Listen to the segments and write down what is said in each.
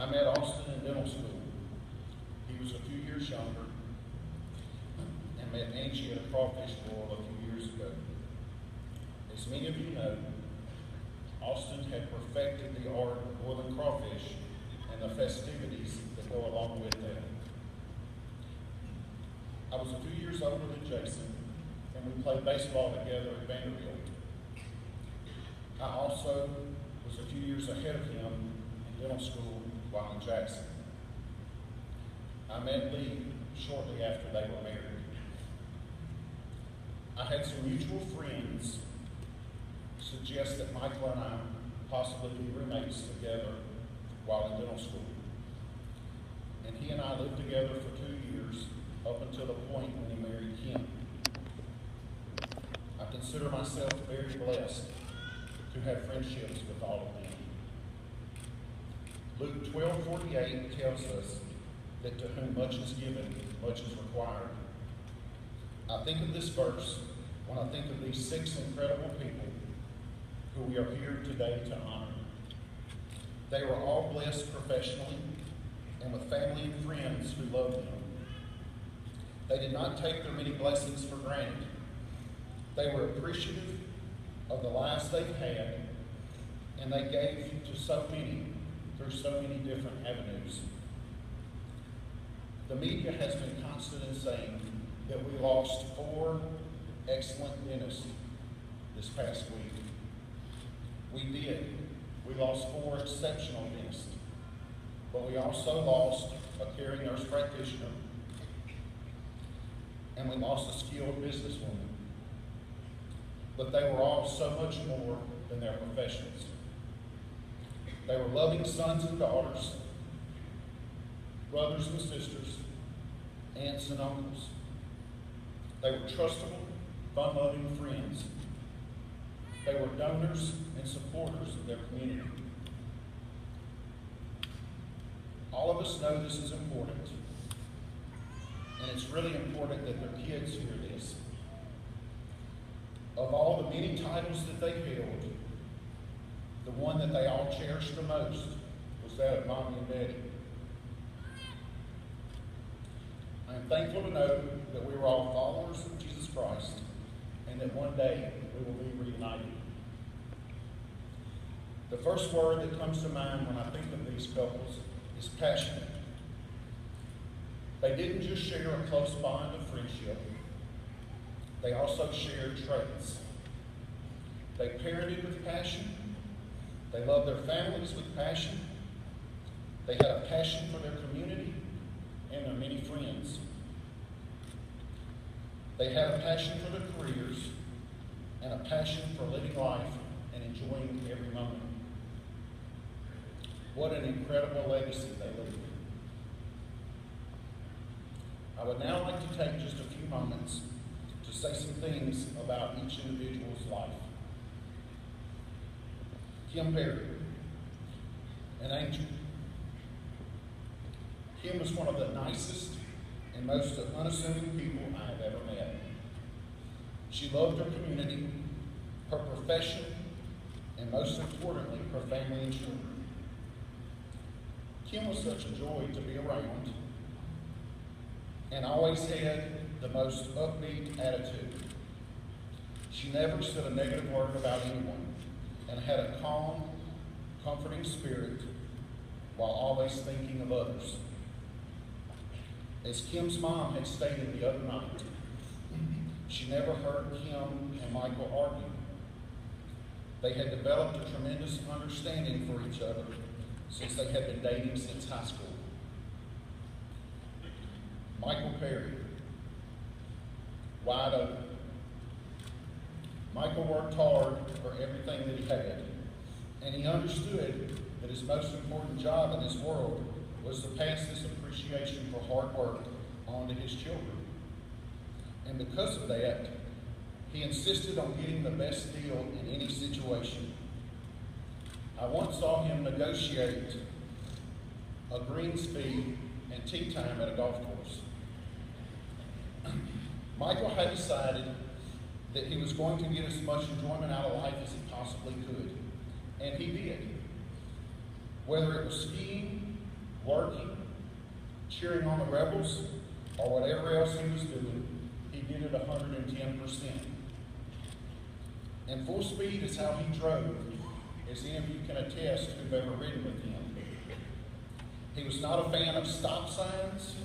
I met Austin in dental school. He was a few years younger, and met Angie at a crawfish boil a few years ago. As many of you know, Austin had perfected the art of boiling crawfish and the festivities that go along with that. I was a few years older than Jason, and we played baseball together at Vanderbilt. I also was a few years ahead of him in dental school while in Jackson. I met Lee shortly after they were married. I had some mutual friends suggest that Michael and I possibly be roommates together while in dental school. And he and I lived together for 2 years, up until the point when he married Kim. I consider myself very blessed to have friendships with all of them. Luke 12:48 tells us that to whom much is given, much is required. I think of this verse when I think of these 6 incredible people who we are here today to honor. They were all blessed professionally and with family and friends who loved them. They did not take their many blessings for granted. They were appreciative of the lives they've had, and they gave to so many through so many different avenues. The media has been constant in saying that we lost 4 excellent dentists this past week. We did. We lost 4 exceptional dentists, but we also lost a caring nurse practitioner, and we lost a skilled businesswoman. But they were all so much more than their professions. They were loving sons and daughters, brothers and sisters, aunts and uncles. They were trustable, fun-loving friends. They were donors and supporters of their community. All of us know this is important, and it's really important that their kids hear this. Of all the many titles that they held, the one that they all cherished the most was that of Mommy and Daddy. I am thankful to know that we were all followers of Jesus Christ, and that one day we will be reunited. The first word that comes to mind when I think of these couples is passionate. They didn't just share a close bond of friendship, they also shared traits. They parented with passion. They loved their families with passion. They had a passion for their community and their many friends. They had a passion for their careers and a passion for living life and enjoying every moment. What an incredible legacy they leave. I would now like to take just a few moments to say some things about each individual's life. Kim Perry, an angel. Kim was one of the nicest and most unassuming people I have ever met. She loved her community, her profession, and most importantly, her family and children. Kim was such a joy to be around and always had the most upbeat attitude. She never said a negative word about anyone and had a calm, comforting spirit while always thinking of others. As Kim's mom had stated the other night, she never heard Kim and Michael argue. They had developed a tremendous understanding for each other since they had been dating since high school. Michael Perry, wide open. Michael worked hard for everything that he had, and he understood that his most important job in this world was to pass this appreciation for hard work on to his children. And because of that, he insisted on getting the best deal in any situation. I once saw him negotiate a greens fee and tea time at a golf course. Michael had decided that he was going to get as much enjoyment out of life as he possibly could, and he did. Whether it was skiing, working, cheering on the rebels, or whatever else he was doing, he did it 110%. And full speed is how he drove, as any of you can attest who've ever ridden with him. He was not a fan of stop signs,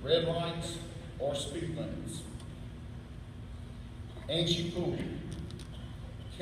red lights, or speed limits. Angie Poole